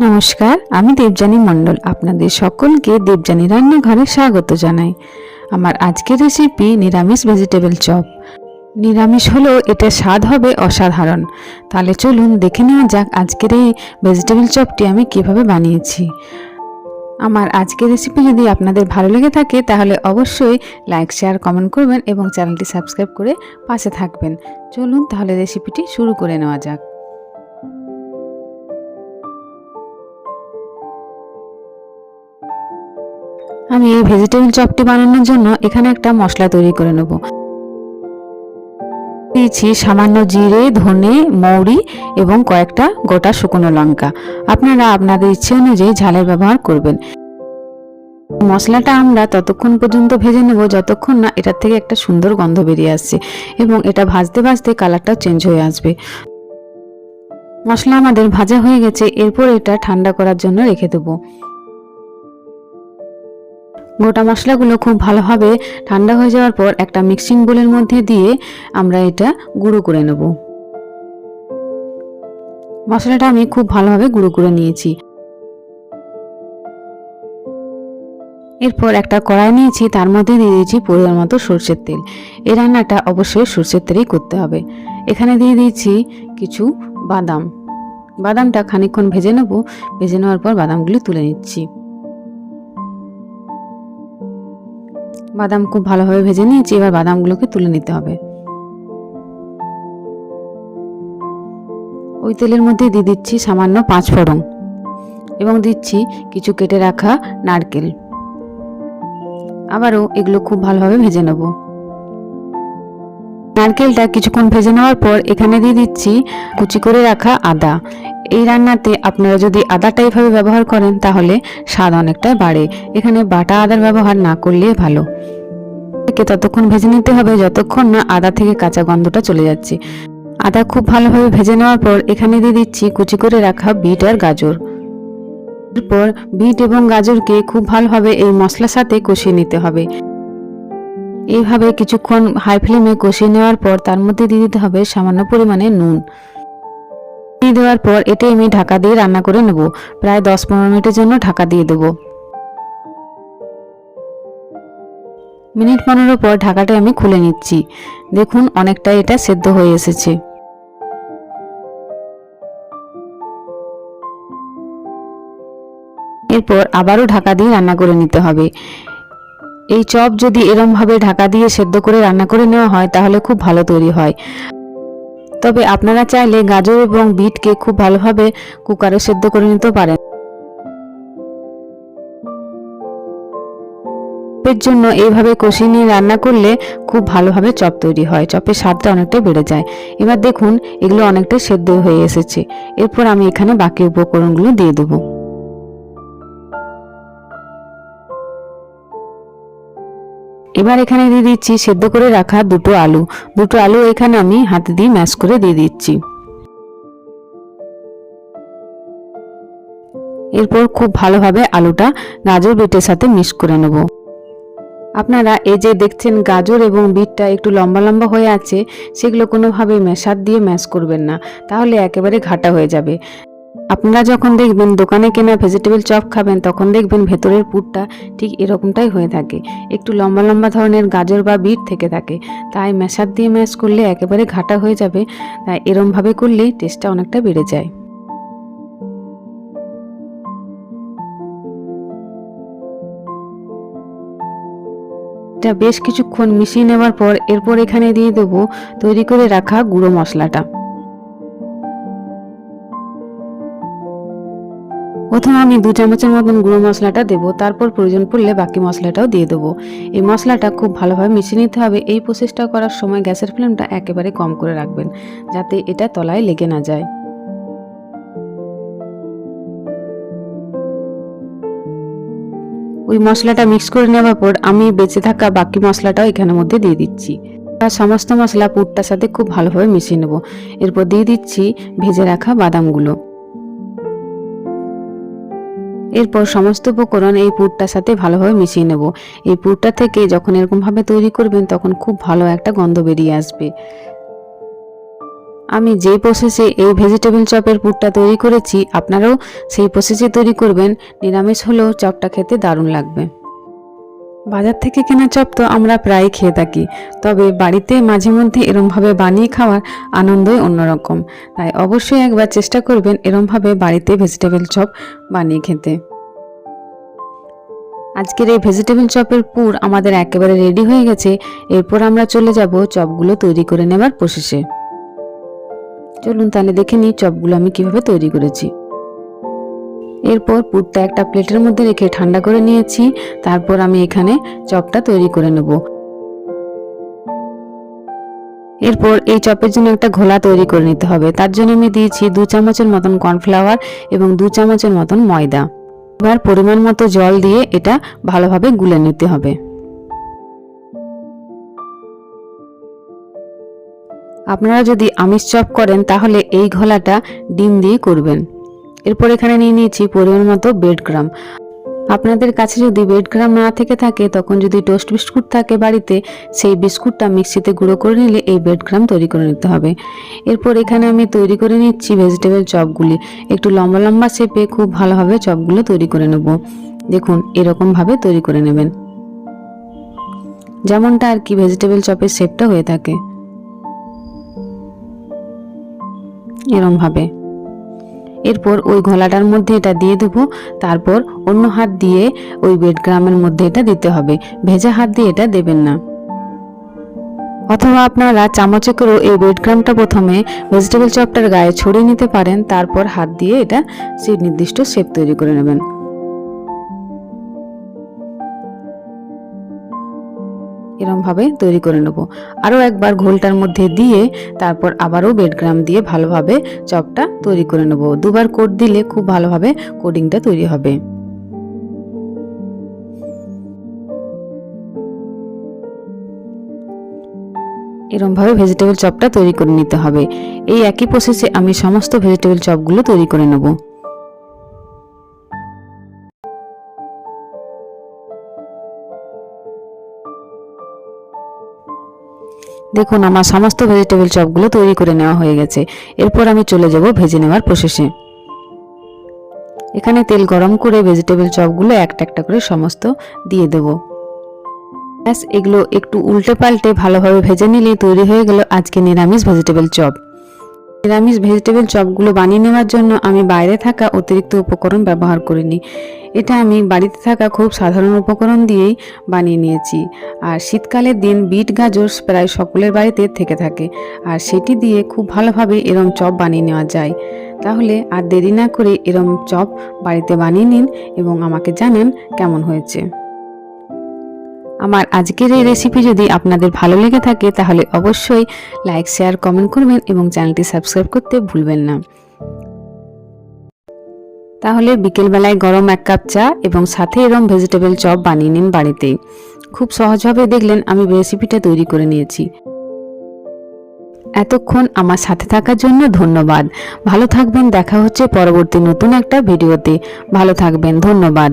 নমস্কার, আমি দেবযানী মণ্ডল। আপনাদের সকলকে দেবযানী রান্নাঘরে স্বাগত জানাই। আমার আজকের রেসিপি নিরামিষ ভেজিটেবল চপ। নিরামিষ হলেও এটা স্বাদ হবে অসাধারণ। তাহলে চলুন দেখে নেওয়া যাক আজকের এই ভেজিটেবল চপটি আমি কিভাবে বানিয়েছি। আমার আজকের রেসিপি যদি আপনাদের ভালো লেগে থাকে তাহলে অবশ্যই লাইক, শেয়ার, কমেন্ট করবেন এবং চ্যানেলটি সাবস্ক্রাইব করে পাশে থাকবেন। চলুন তাহলে রেসিপিটি শুরু করে নেওয়া যাক। আমি এই ভেজিটেবল চপটি বানানোর জন্য এখানে একটা মশলা তৈরি করে নেব। দিয়েছি সামান্য জিরে, ধনে, মৌরি এবং কয়েকটা গোটা শুকনো লঙ্কা। আপনারা আপনাদের ইচ্ছে অনুযায়ী ঝালের ব্যবহার করবেন। মশলাটা আমরা ততক্ষণ পর্যন্ত ভেজে নেব যতক্ষণ না এটার থেকে একটা সুন্দর গন্ধ বেরিয়ে আসছে এবং এটা ভাজতে ভাজতে কালারটা চেঞ্জ হয়ে আসবে। মশলা আমাদের ভাজা হয়ে গেছে, এরপর এটা ঠান্ডা করার জন্য রেখে দেবো। গোটা মশলাগুলো খুব ভালোভাবে ঠান্ডা হয়ে যাওয়ার পর একটা মিক্সিং বোলের মধ্যে দিয়ে আমরা এটা গুঁড়ো করে নেব। মশলাটা আমি খুব ভালোভাবে গুঁড়ো করে নিয়েছি। এরপর একটা কড়াই নিয়েছি, তার মধ্যে দিয়ে দিয়েছি পরিমাণ মতো সরষের তেল। এই রান্নাটা অবশ্যই সরষের তেলেই করতে হবে। এখানে দিয়ে দিয়েছি কিছু বাদাম। বাদামটা খানিকক্ষণ ভেজে নেব। ভেজে নেওয়ার পর বাদামগুলি তুলে নিচ্ছি। বাদাম খুব ভালোভাবে ভেজে নিয়েছি, এবার বাদামগুলোকে তুলে নিতে হবে। ওই তেলের মধ্যে দিয়ে দিচ্ছি সামান্য 5 ফোড়ন এবং দিচ্ছি কিছু কেটে রাখা নারকেল। আবারও এগুলো খুব ভালোভাবে ভেজে নেব। নারকেলটা কিছুক্ষণ ভেজে নেওয়ার পর এখানে দিয়ে দিচ্ছি কুচি করে রাখা আদা। এই রান্নাতে আপনারা যদি আদাটা এইভাবে ব্যবহার করেন তাহলে স্বাদ অনেকটা বাড়ে। এখানে বাটা আদার ব্যবহার না করলে ভালো। ততক্ষণ ভেজে নিতে হবে যতক্ষণ না আদা থেকে কাঁচা গন্ধটা চলে যাচ্ছে। আদা খুব ভালোভাবে ভেজে নেওয়ার পর এখানে দিয়ে দিচ্ছি কুচি করে রাখা বিট আর গাজর। এরপর বিট এবং গাজরকে খুব ভালোভাবে এই মশলার সাথে কষিয়ে নিতে হবে। এইভাবে কিছুক্ষণ হাই ফ্লেমে কষিয়ে নেওয়ার পর তার মধ্যে দিয়ে দিতে হবে সামান্য পরিমাণে নুন। দিয়ে দেওয়ার পর এটা আমি ঢাকা দিয়ে রান্না করে নেব। প্রায় 10-15 মিনিটের জন্য ঢাকা দিয়ে দেবো। মিনিট 15 পর ঢাকাটা আমি খুলে নিচ্ছি। দেখুন অনেকটা এটা সেদ্ধ হয়ে এসেছে। এরপর আবারও ঢাকা দিয়ে রান্না করে নিতে হবে। এই চপ যদি এরমভাবে ঢাকা দিয়ে সেদ্ধ করে রান্না করে নেওয়া হয় তাহলে খুব ভালো তৈরি হয়। তবে আপনারা চাইলে গাজর এবং বিটকে খুব ভালোভাবে কুকারে সেদ্ধ করে নিতে পারেন। চপের জন্য এইভাবে কষিয়ে নিয়ে রান্না করলে খুব ভালোভাবে চপ তৈরি হয়। চপের স্বাদটা অনেকটাই বেড়ে যায়। এবার দেখুন এগুলো অনেকটাই সেদ্ধ হয়ে এসেছে। এরপর আমি এখানে বাকি উপকরণগুলো দিয়ে দেবো। এবার এখানে দিয়ে দিচ্ছি সেদ্ধ করে রাখা দুটো আলু এখানে আমি হাতে দিয়ে ম্যাশ করে দিয়ে দিচ্ছি। এরপর খুব ভালোভাবে আলুটা গাজর বিটের সাথে মিক্স করে নেব। আপনারা এই যে দেখছেন গাজর এবং বিটটা একটু লম্বা লম্বা হয়ে আছে, সেগুলো কোনোভাবে ম্যাশার দিয়ে ম্যাশ করবেন না, তাহলে একেবারে ঘাটা হয়ে যাবে। আপনারা যখন দেখবেন দোকানে কেনা ভেজিটেবল চপ খাবেন তখন দেখবেন ভেতরের পুরটা ঠিক এরকমটাই হয়ে থাকে, একটু লম্বা লম্বা ধরনের গাজর বা বিট থেকে থাকে। তাই ম্যাশার দিয়ে ম্যাশ করলে একেবারে ঘাটা হয়ে যাবে। তাই এরমভাবে করলেই টেস্টটা অনেকটা বেড়ে যায়। এটা বেশ কিছুক্ষণ মিশিয়ে নেওয়ার পর এরপর এখানে দিয়ে দেবো তৈরি করে রাখা গুঁড়ো মশলাটা। প্রথমে আমি 2 চামচের মতন গুঁড়ো মশলাটা দেবো, তারপর প্রয়োজন পড়লে বাকি মশলাটাও দিয়ে দেবো। এই মশলাটা খুব ভালোভাবে মিশিয়ে নিতে হবে। এই প্রসেসটা করার সময় গ্যাসের ফ্লেমটা একেবারে কম করে রাখবেন যাতে এটা তলায় লেগে না যায়। ওই মশলাটা মিক্স করে নেওয়ার পর আমি বেঁচে থাকা বাকি মশলাটাও এখানের মধ্যে দিয়ে দিচ্ছি। সমস্ত মশলা পুরটার সাথে খুব ভালোভাবে মিশিয়ে নেব। এরপর দিয়ে দিচ্ছি ভেজে রাখা বাদামগুলো। এরপর সমস্ত উপকরণ এই পুরটার সাথে ভালোভাবে মিশিয়ে নেব। এই পুরটা থেকে যখন এরকমভাবে তৈরি করবেন তখন খুব ভালো একটা গন্ধ বেরিয়ে আসবে। আমি যে প্রসেসে এই ভেজিটেবল চপের পুরটা তৈরি করেছি আপনারাও সেই প্রসেসে তৈরি করবেন। নিরামিষ হলেও চপটা খেতে দারুণ লাগবে। বাজার থেকে কেনা চপ তো আমরা প্রায় খেয়ে থাকি, তবে বাড়িতে মাঝে মধ্যে এরমভাবে বানিয়ে খাওয়ার আনন্দই অন্যরকম। তাই অবশ্যই একবার চেষ্টা করবেন এরমভাবে বাড়িতে ভেজিটেবল চপ বানিয়ে খেতে। আজকের এই ভেজিটেবল চপের পুর আমাদের একেবারে রেডি হয়ে গেছে। এরপর আমরা চলে যাব চপগুলো তৈরি করে নেবার প্রসেসে। চলুন তাহলে দেখে নিই চপগুলো আমি কিভাবে তৈরি করেছি। এরপর পুরটা একটা প্লেটের মধ্যে রেখে ঠান্ডা করে নিয়েছি। তারপর আমি এখানে চপটা তৈরি করে নেব। এরপর এই চপের জন্য একটা ঘোলা তৈরি করে নিতে হবে। তার জন্য আমি দিয়েছি 2 চামচের মতন কর্নফ্লাওয়ার এবং 2 চামচের মতন ময়দা। এবার পরিমাণ মতো জল দিয়ে এটা ভালোভাবে গুলে নিতে হবে। আপনারা যদি আমিষ চপ করেন তাহলে এই ঘোলাটা ডিম দিয়ে করবেন। এরপর এখানে নিয়ে নিয়েছি পরিমাণ মতো ব্রেড ক্রাম্ব। আপনাদের কাছে যদি ব্রেড ক্রাম্ব না থেকে থাকে তখন যদি টোস্ট বিস্কুট থাকে বাড়িতে, সেই বিস্কুটটা মিক্সিতে গুঁড়ো করে নিলে এই ব্রেড ক্রাম্ব তৈরি করে নিতে হবে। এরপর এখানে আমি তৈরি করে নিচ্ছি ভেজিটেবল চপগুলি। একটু লম্বা লম্বা শেপে খুব ভালোভাবে চপগুলো তৈরি করে নেব। দেখুন এরকমভাবে তৈরি করে নেবেন, যেমনটা আর কি ভেজিটেবল চপের শেপটা হয়ে থাকে, এরমভাবে। এরপর ওই ঘোলাটার মধ্যে এটা দিয়ে দেবো। তারপর অন্য হাত দিয়ে ওই ব্রেড ক্রাম্বের মধ্যে এটা দিতে হবে, ভেজা হাত দিয়ে এটা দেবেন না। অথবা আপনারা চামচে করেও এই ব্রেড ক্রাম্বটা প্রথমে ভেজিটেবল চপটার গায়ে ছড়িয়ে নিতে পারেন, তারপর হাত দিয়ে এটা সেই নির্দিষ্ট শেপ তৈরি করে নেবেন। এরমভাবে তৈরি করে নেব। আরও একবার ঘোলটার মধ্যে দিয়ে তারপর আবারও ব্রেড ক্রাম্ব দিয়ে ভালোভাবে চপটা তৈরি করে নেব। দুবার কোট দিলে খুব ভালোভাবে কোটিংটা তৈরি হবে। এরমভাবে ভেজিটেবল চপটা তৈরি করে নিতে হবে। এই একই প্রসেসে আমি সমস্ত ভেজিটেবল চপগুলো তৈরি করে নেব। দেখুন আমার সমস্ত ভেজিটেবল চপগুলো তৈরি করে নেওয়া হয়ে গেছে। এরপর আমি চলে যাব ভেজে নেওয়ার প্রসেসে। এখানে তেল গরম করে ভেজিটেবল চপগুলো একটা একটা করে সমস্ত দিয়ে দেব। ব্যাস এগুলো একটু উল্টে পাল্টে ভালোভাবে ভেজে নিলে তৈরি হয়ে গেল আজকে নিরামিষ ভেজিটেবল চপ। নিরামিষ ভেজিটেবল চপগুলো বানিয়ে নেওয়ার জন্য আমি বাইরে থাকা অতিরিক্ত উপকরণ ব্যবহার করিনি। এটা আমি বাড়িতে থাকা খুব সাধারণ উপকরণ দিয়েই বানিয়ে নিয়েছি। আর শীতকালের দিন বিট গাজর প্রায় সকলের বাড়িতে থেকে থাকে, আর সেটি দিয়ে খুব ভালোভাবে এরম চপ বানিয়ে নেওয়া যায়। তাহলে আর দেরি না করে এরম চপ বাড়িতে বানিয়ে নিন এবং আমাকে জানান কেমন হয়েছে। আমার আজকের এই রেসিপি যদি আপনাদের ভালো লেগে থাকে তাহলে অবশ্যই লাইক, শেয়ার, কমেন্ট করবেন এবং চ্যানেলটি সাবস্ক্রাইব করতে ভুলবেন না। তাহলে বিকেলবেলায় গরম 1 কাপ চা এবং সাথে এরম ভেজিটেবল চপ বানিয়ে নিন বাড়িতেই। খুব সহজভাবে দেখলেন আমি রেসিপিটা তৈরি করে নিয়েছি। এতক্ষণ আমার সাথে থাকার জন্য ধন্যবাদ। ভালো থাকবেন, দেখা হচ্ছে পরবর্তী নতুন একটা ভিডিওতে। ভালো থাকবেন, ধন্যবাদ।